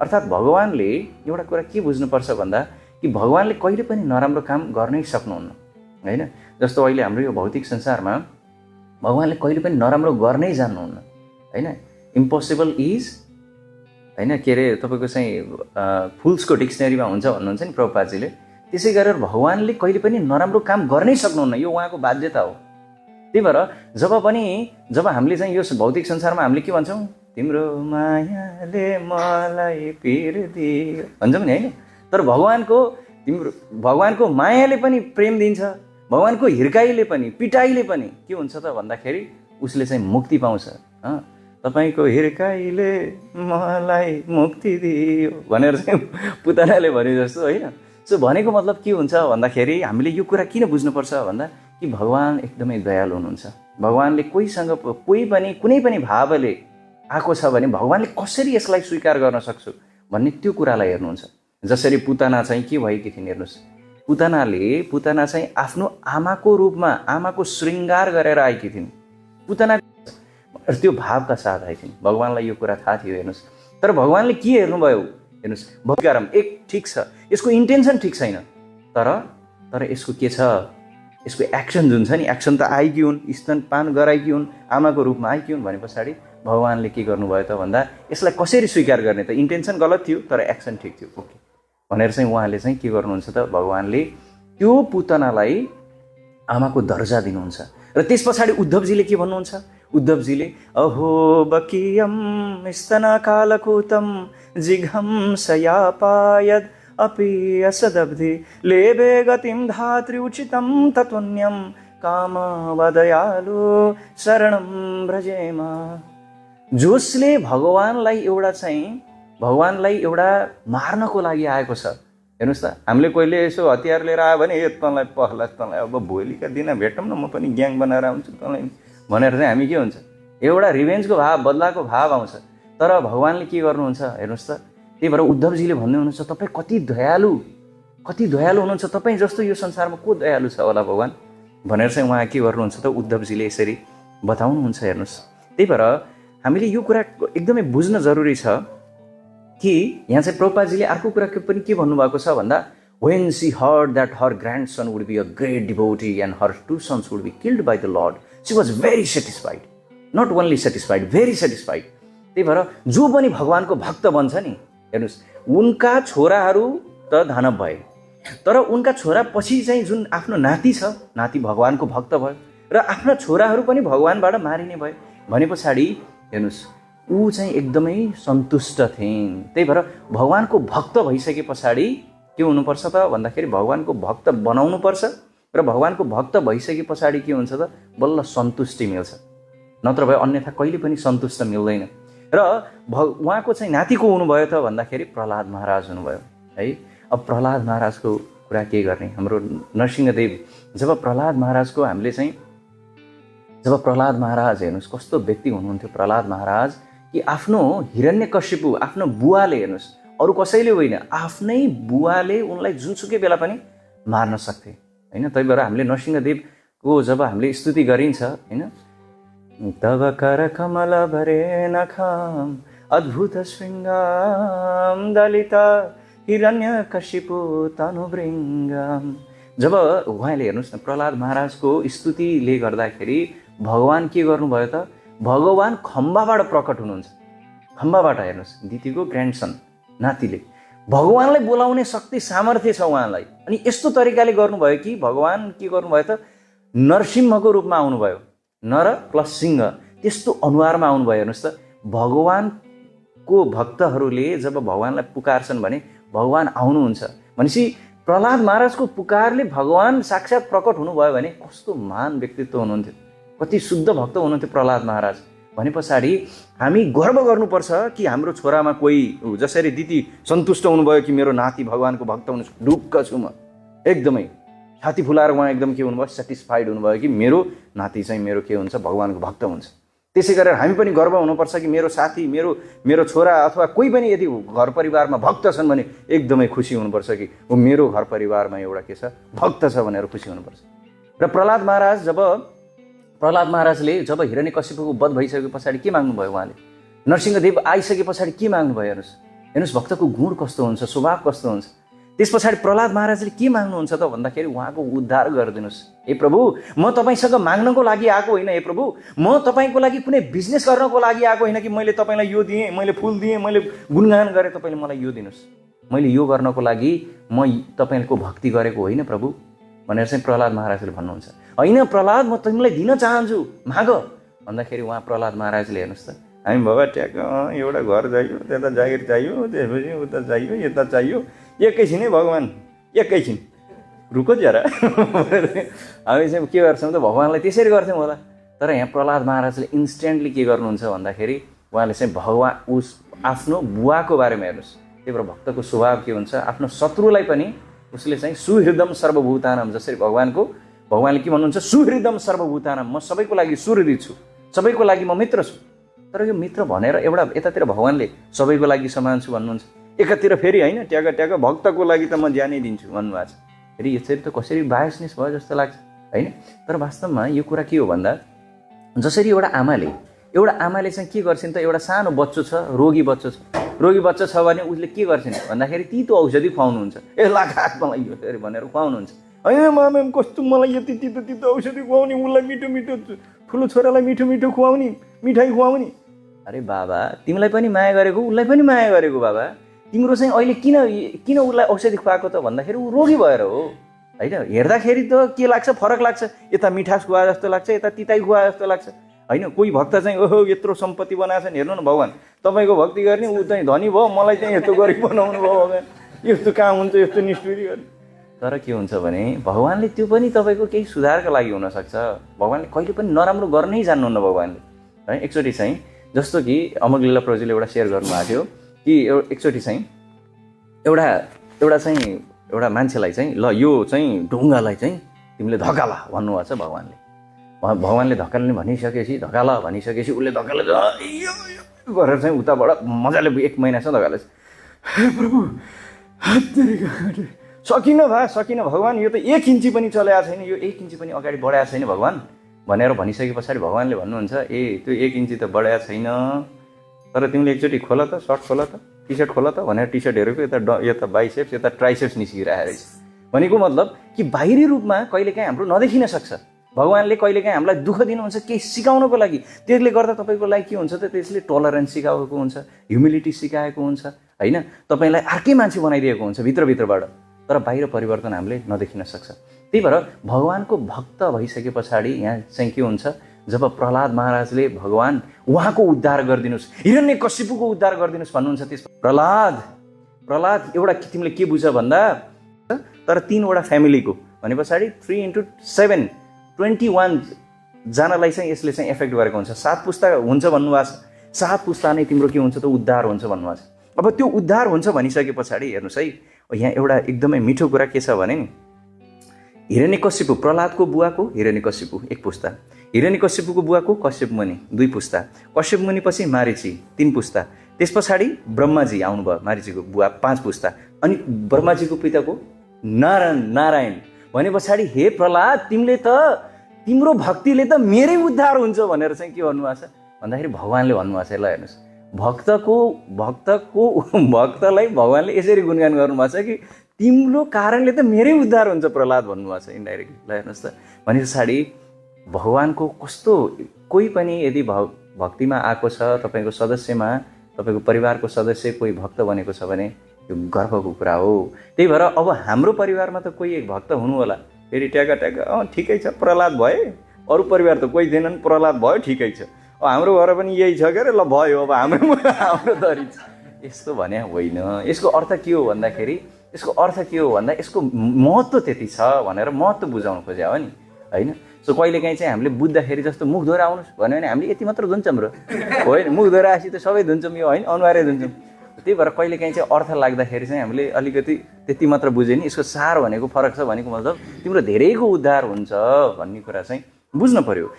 अर्थात् भगवानले एउटा कुरा के बुझ्नुपर्छ भन्दा कि भगवानले कहिले पनि नराम्रो काम गर्नै सक्नुहुन्न हैन। जस्तो अहिले हाम्रो यो भौतिक संसारमा भगवानले कहिले पनि नराम्रो गर्नै जान्नुहुन्न हैन। इम्पोसिबल इज हैन के अरे तपाईँको चाहिँ फुल्सको डिक्सनरीमा हुन्छ भन्नुहुन्छ नि प्रभुपादजीले। त्यसै गरेर भगवानले कहिले पनि नराम्रो काम गर्नै सक्नुहुन्न, यो उहाँको बाध्यता हो। त्यही भएर जब हामीले चाहिँ यो भौतिक संसारमा हामीले के भन्छौँ, तिम्रो मायाले मलाई पिर दियो भन्छौँ नि हैन। तर भगवानको मायाले पनि प्रेम दिन्छ, भगवानको हिर्काइले पनि पिटाइले पनि के हुन्छ त भन्दाखेरि उसले चाहिँ मुक्ति पाउँछ। तपाईँको हिर्काइले मलाई मुक्ति दियो भनेर चाहिँ पुतनाले भने जस्तो होइन। सो भनेको मतलब के हुन्छ भन्दाखेरि हामीले यो कुरा किन बुझ्नुपर्छ भन्दा कि भगवान एकदमै दयालु हुनुहुन्छ। भगवानले कोहीसँग कोही पनि कुनै पनि भावले आएको छ भने भगवानले कसरी यसलाई स्वीकार गर्न सक्छु भन्ने त्यो कुरालाई हेर्नुहुन्छ। जसरी पुतना चाहिँ के भएकी थिइन् हेर्नुहोस्, पुतना चाहिँ आफ्नो आमाको रूपमा आमाको श्रृङ्गार गरेर आएकी थिइन्। पुतना त्यो भावका साथ आइथिन्। भगवानलाई यो कुरा थाहा थियो हेर्नुहोस्। तर भगवानले के हेर्नुभयो हेर्नुहोस्, भविकारम एक ठिक छ, यसको इन्टेन्सन ठिक छैन, तर यसको के छ, यसको एक्सन जुन छ नि, एक्सन त आएकी हुन्, स्तनपान गराएकी हुन्, आमाको रूपमा आएकी हुन् भने पछाडि भगवानले के गर्नुभयो त भन्दा यसलाई कसरी स्वीकार गर्ने त, इन्टेन्सन गलत थियो तर एक्सन ठिक थियो, ओके भनेर चाहिँ उहाँले चाहिँ के गर्नुहुन्छ त, भगवानले त्यो पुतनालाई आमाको दर्जा दिनुहुन्छ। र त्यस पछाडि उद्धवजीले के भन्नुहुन्छ, उद्धवजीले अहो बकियम स्तनकालकुतम जिघम सयापायद अपि असदब्धि लेबे गतिम धात्री उचितम तत्वन्यम काम वदयालु शरणम ब्रजेमा। जसले भगवानलाई एउटा मार्नको लागि आएको छ हेर्नुहोस् त। हामीले कहिले यसो हतियार लिएर आयो भने तँलाई पहला तँलाई अब भोलिका दिन भेटौँ न, म पनि ग्याङ बनाएर आउँछु तँलाई भनेर चाहिँ हामी के हुन्छ, एउटा रिभेन्जको भाव, बदलाको भाव आउँछ। तर भगवानले के गर्नुहुन्छ हेर्नुहोस् त। त्यही भएर उद्धवजीले भन्दै हुनुहुन्छ तपाईँ कति दयालु हुनुहुन्छ, तपाईँ जस्तो यो संसारमा को दयालु छ होला भगवान भनेर चाहिँ उहाँ के गर्नुहुन्छ त, उद्धवजीले यसरी बताउनुहुन्छ हेर्नुहोस्। त्यही भएर हामीले यो कुरा एकदमै बुझ्न जरुरी छ कि यहाँ चाहिँ प्रभुपादजीले अर्को कुरा पनि के भन्नुभएको छ भन्दा, when she heard that her grandson would be a great devotee and her 2 sons would be killed by the Lord, she was very satisfied, not only satisfied, very satisfied। त्यही भएर जो पनि भगवानको भक्त बन्छ नि हेर्नुहोस्, उनका छोराहरू त धानव भए, तर उनका छोरा पछि चाहिँ जुन आफ्नो नाति छ, नाति भगवानको भक्त भयो र आफ्ना छोराहरू पनि भगवानबाट मारिने भए भने पछाडि हेर्नुहोस् ऊ चाहिँ एकदमै सन्तुष्ट थिइन्। त्यही भएर भगवानको भक्त भइसके पछाडि के हुनुपर्छ त भन्दाखेरि भगवानको भक्त बनाउनुपर्छ र भगवानको भक्त भइसके पछाडि के हुन्छ त, बल्ल सन्तुष्टि मिल्छ, नत्र भए अन्यथा कहिले पनि सन्तुष्ट मिल्दैन। र उहाँको चाहिँ नाति को हुनुभयो त भन्दाखेरि प्रहलाद महाराज हुनुभयो है। अब प्रहलाद महाराजको कुरा के गर्ने, हाम्रो नरसिंहदेव जब प्रहलाद महाराज हेर्नुहोस् कस्तो व्यक्ति हुनुहुन्थ्यो प्रहलाद महाराज, कि आफ्नो हिरण्यकशिपु आफ्नो बुवाले हेर्नुहोस्, अरू कसैले होइन, आफ्नै बुवाले उनलाई जुनसुकै बेला पनि मार्न सक्थे होइन। त्यही भएर हामीले नरसिंहदेवको जब हामीले स्तुति गरिन्छ होइन, तब कर कमल भरे नखाम अद्भुत श्रृङ्गाम दलित हिरण्यकशिपु तनुभृङ्गाम। जब उहाँले हेर्नुहोस् न प्रहलाद महाराजको स्तुतिले गर्दाखेरि भगवान के गर्नुभयो त, भगवान खम्बाबाट प्रकट हुनुहुन्छ। खम्बाबाट हेर्नुहोस्, दिदीको ग्रान्डसन नातिले भगवानलाई बोलाउने शक्ति सामर्थ्य छ उहाँलाई। अनि यस्तो तरिकाले गर्नुभयो कि भगवान के गर्नुभयो त, नरसिंहको रूपमा आउनुभयो, नर प्लस सिंह त्यस्तो अनुहारमा आउनुभयो। हेर्नुहोस् त, भगवानको भक्तहरूले जब भगवानलाई पुकार्छन् भने भगवान आउनुहुन्छ भनेपछि प्रहलाद महाराजको पुकारले भगवान साक्षात् प्रकट हुनुभयो भने कस्तो महान व्यक्तित्व हुनुहुन्थ्यो, कति शुद्ध भक्त हुनुहुन्थ्यो प्रहलाद महाराज भने पछाडि हामी गर्व गर्नुपर्छ कि हाम्रो छोरामा कोही, जसरी दिदी सन्तुष्ट हुनुभयो कि मेरो नाति भगवानको भक्त हुनु, ढुक्क छु म एकदमै, छाती फुलाएर उहाँ एकदम के हुनुभयो, सेटिस्फाइड हुनुभयो कि मेरो नाति चाहिँ मेरो के हुन्छ, भगवानको भक्त हुन्छ। त्यसै गरेर हामी पनि गर्व हुनुपर्छ कि मेरो साथी, मेरो छोरा अथवा कोही पनि यदि घर परिवारमा भक्त छन् भने एकदमै खुसी हुनुपर्छ कि ओ मेरो घर परिवारमा एउटा के छ, भक्त छ भनेर खुसी हुनुपर्छ। र प्रहलाद महाराजले जब हिरण्यकशिपुको वध भइसके पछाडि के माग्नुभयो, उहाँले नरसिंहदेव आइसके पछाडि के माग्नुभयो हेर्नुहोस्, हेर्नुहोस् भक्तको गुण कस्तो हुन्छ, स्वभाव कस्तो हुन्छ। त्यस पछाडि प्रहलाद महाराजले के माग्नुहुन्छ त भन्दाखेरि उहाँको उद्धार गरिदिनुहोस्। हे प्रभु, म तपाईँसँग माग्नको लागि आएको होइन। हे प्रभु, म तपाईँको लागि कुनै बिजनेस गर्नको लागि आएको होइन कि मैले तपाईँलाई यो दिएँ, मैले फुल दिएँ, मैले गुणगान गरेँ, तपाईँले मलाई यो दिनुहोस्। मैले यो गर्नको लागि म तपाईँको भक्ति गरेको होइन प्रभु भनेर चाहिँ प्रहलाद महाराजले भन्नुहुन्छ। होइन प्रहलाद, म तिमीलाई दिन चाहन्छु, माग भन्दाखेरि उहाँ प्रहलाद महाराजले हेर्नुहोस् त, हामी बाबा ट्याक एउटा घर चाहियो, त्यता जागिर चाहियो, त्यसपछि उता चाहियो, यता चाहियो, एकैछिन है भगवान्, एकैछिन रुको जरा हामी चाहिँ के गर्छौँ त भगवान्लाई त्यसरी गर्थ्यौँ होला। तर यहाँ प्रहलाद महाराजले इन्स्ट्यान्टली के गर्नुहुन्छ भन्दाखेरि उहाँले चाहिँ आफ्नो बुवाको बारेमा हेर्नुहोस्। त्यही भएर भक्तको स्वभाव के हुन्छ, आफ्नो शत्रुलाई पनि उसले चाहिँ सुहृदम सर्वभूतानम, जसरी भगवान्ले के भन्नुहुन्छ, सुहृदम सर्वभूतानम, म सबैको लागि सुहृदी छु, सबैको लागि म मित्र छु। तर यो मित्र भनेर एउटा यतातिर भगवान्ले सबैको लागि समान छु भन्नुहुन्छ, एकातिर फेरि होइन ट्याग भक्तको लागि त म ज्यानै दिन्छु भन्नुभएको छ। फेरि यसरी त कसरी बायसनेस भयो जस्तो लाग्छ होइन। तर वास्तवमा यो कुरा के हो भन्दा, जसरी एउटा आमाले चाहिँ के गर्छिन् त, एउटा सानो बच्चो छ, रोगी बच्चो छ भने उसले के गर्छिन् भन्दाखेरि तितो औषधि खुवाउनुहुन्छ। ए लाख मलाई यो फेरि भनेर खुवाउनुहुन्छ। होइन माम कस्तो मलाई यति तितो औषधि खुवाउने, उसलाई मिठो ठुलो छोरालाई मिठो खुवाउने, मिठाई खुवाउने। अरे बाबा, तिमीलाई पनि माया गरेको, उसलाई पनि माया गरेको बाबा, तिम्रो चाहिँ अहिले किन उसलाई औषधि खुवाएको त भन्दाखेरि ऊ रोगी भएर हो होइन। हेर्दाखेरि त के लाग्छ, फरक लाग्छ, यता मिठास खुवा जस्तो लाग्छ, यता तिताई खुवा जस्तो लाग्छ होइन। कोही भक्त चाहिँ ओहो यत्रो सम्पत्ति बनाएको छ नि, हेर्नु न भगवान्, तपाईँको भक्ति गर्ने ऊ चाहिँ धनी भयो, मलाई चाहिँ यस्तो गरिब बनाउनु भयो भगवान्, यस्तो काम हुन्छ, यस्तो निष्ठुरी गर्ने। तर के हुन्छ भने भगवान्ले त्यो पनि तपाईँको केही सुधारको लागि हुनसक्छ। भगवान्ले कहिले पनि नराम्रो गर्नै जान्नुहुन्न भगवान्ले है। एकचोटि चाहिँ जस्तो कि अमरलीला प्रभुजीले एउटा सेयर गर्नुभएको थियो कि एकचोटि चाहिँ एउटा मान्छेलाई चाहिँ ल यो चाहिँ ढुङ्गालाई चाहिँ तिमीले धकाला भन्नुभएको छ भगवान्ले। भगवान्ले धकाल्ने भनिसकेपछि उसले धकाल्छ गरेर चाहिँ उताबाट मजाले 1 महिनासम्म धकाल्छ। हे प्रभु सकिन भगवान्, यो त 1 इन्ची पनि चलेको छैन, यो 1 इन्ची पनि अगाडि बढाएको छैन भगवान् भनेर भनिसके पछाडि भगवान्ले भन्नुहुन्छ, ए त्यो 1 इन्ची त बढाएको छैन, तर तिमीले एकचोटि खोल त, सर्ट खोल त, टी सर्ट खोल त भनेर टी सर्ट हेरेको यता बाइसेप्स यता ट्राइसेप्स निस्किरहेको रहेछ। भनेको मतलब कि बाहिरी रूपमा कहिलेकाहीँ हाम्रो नदेखिन सक्छ। भगवान्ले कहिलेकाहीँ हामीलाई दुःख दिनुहुन्छ केही सिकाउनको लागि। त्यसले गर्दा तपाईँको लागि के हुन्छ त, त्यसले टलरेन्स सिकाएको हुन्छ, ह्युमिलिटी सिकाएको हुन्छ होइन, तपाईँलाई अर्कै मान्छे बनाइदिएको हुन्छ भित्रभित्रबाट। तर बाहिर परिवर्तन हामीले नदेखिन सक्छ। त्यही भएर भगवान्को भक्त भइसके पछाडि यहाँ चाहिँ के हुन्छ, जब प्रहलाद महाराजले भगवान् उहाँको उद्धार गरिदिनुहोस्, हिरण्यकशिपुको उद्धार गरिदिनुहोस् भन्नुहुन्छ, त्यस प्रहलाद एउटा तिमीले के बुझ भन्दा, तर 3वटा फ्यामिलीको भने पछाडि 3 × 7 21 जनालाई चाहिँ यसले चाहिँ एफेक्ट गरेको हुन्छ। 7 पुस्ता हुन्छ भन्नुभएको छ, 7 पुस्ता नै तिम्रो के हुन्छ त उद्धार हुन्छ भन्नुभएको छ। अब त्यो उद्धार हुन्छ भनिसके पछाडि हेर्नुहोस् है, यहाँ एउटा एकदमै मिठो कुरा के छ भने नि, हिरण्यकशिपु प्रहलादको बुवाको हिरण्यकशिपु 1 पुस्ता, हिरण्यकशिपुको बुवाको कश्यप मुनि 2 पुस्ता, कश्यप मुनि पछि मारीची 3 पुस्ता, त्यस पछाडि ब्रह्माजी आउनुभयो, मारीचीको बुवा 5 पुस्ता, अनि ब्रह्माजीको पिताको नारायण भने पछाडि हे प्रहलाद तिम्रो भक्तिले त मेरै उद्धार हुन्छ भनेर चाहिँ के भन्नुभएको छ भन्दाखेरि भगवान्ले भन्नुभएको छ। ल हेर्नुहोस्, भक्तलाई भगवान्ले यसरी गुणगान गर्नुभएको छ कि तिम्रो कारणले त मेरै उद्धार हुन्छ प्रहलाद भन्नुभएको छ इन्डाइरेक्टली। ल हेर्नुहोस् त, भने पछाडि भगवान्को कस्तो, कोही पनि यदि भक्तिमा आएको छ, तपाईँको सदस्यमा, तपाईँको परिवारको सदस्य कोही भक्त बनेको छ भने यो गर्वको कुरा हो। त्यही भएर अब हाम्रो परिवारमा त कोही एक भक्त हुनु होला, फेरि ट्याका ठिकै छ प्रहलाद भए, अरू परिवार त कोही थिएनन्, प्रहलाद भयो ठिकै छ, हाम्रो घर पनि यही छ के अरे, ल भयो अब हाम्रो दरी छ, यस्तो भने होइन। यसको अर्थ के हो भन्दाखेरि यसको महत्त्व त्यति छ भनेर महत्त्व बुझाउनु खोजे हो नि होइन। सो कहिलेकाहीँ चाहिँ हामीले बुझ्दाखेरि जस्तो मुख धोएर आउनुहोस् भन्यो भने हामीले यति मात्र धुन्छौँ र होइन, मुख धोएर आएपछि त सबै धुन्छौँ यो होइन, अनुहारै धुन्छौँ। त्यही भएर कहिलेकाहीँ चाहिँ अर्थ लाग्दाखेरि चाहिँ हामीले अलिकति त्यति मात्र बुझ्यो नि, यसको सार भनेको फरक छ भनेको मतलब तिम्रो धेरैको उद्धार हुन्छ भन्ने कुरा चाहिँ बुझ्नु पर्यो।